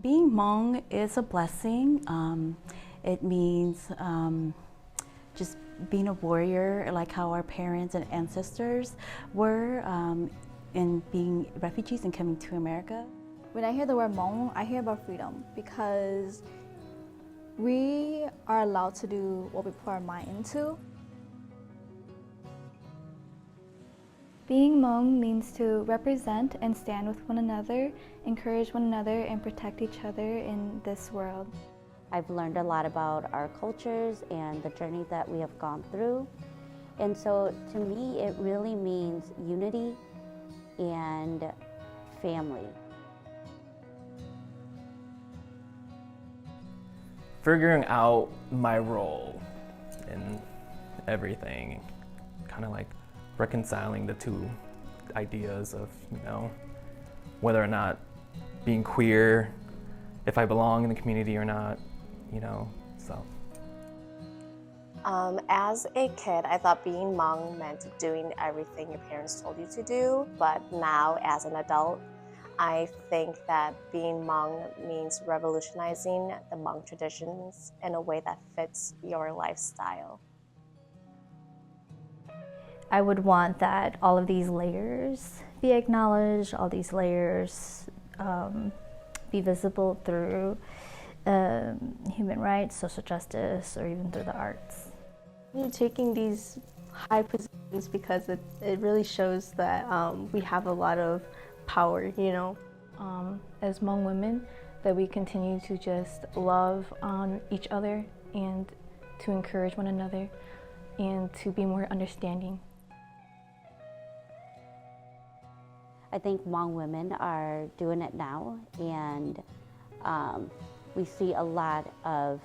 Being Hmong is a blessing. It means just being a warrior, like how our parents and ancestors were in being refugees and coming to America. When I hear the word Hmong, I hear about freedom because we are allowed to do what we put our mind into. Being Hmong means to represent and stand with one another, encourage one another, and protect each other in this world. I've learned a lot about our cultures and the journey that we have gone through. And so to me, it really means unity and family. Figuring out my role in everything, kind of like reconciling the two ideas of, whether or not being queer, if I belong in the community or not, so. As a kid, I thought being Hmong meant doing everything your parents told you to do, but now as an adult, I think that being Hmong means revolutionizing the Hmong traditions in a way that fits your lifestyle. I would want that all of these layers be acknowledged, all these layers be visible through human rights, social justice, or even through the arts. You're taking these high positions because it really shows that we have a lot of power, As Hmong women, that we continue to just love on each other and to encourage one another and to be more understanding. I think Hmong women are doing it now, and we see a lot of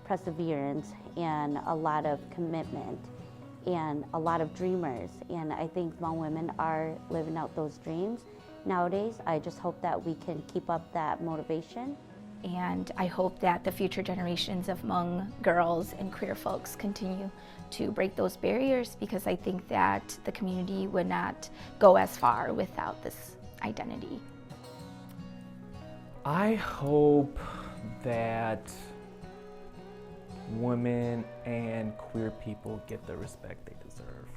perseverance and a lot of commitment and a lot of dreamers, and I think Hmong women are living out those dreams nowadays. I just hope that we can keep up that motivation. And I hope that the future generations of Hmong girls and queer folks continue to break those barriers, because I think that the community would not go as far without this identity. I hope that women and queer people get the respect they deserve.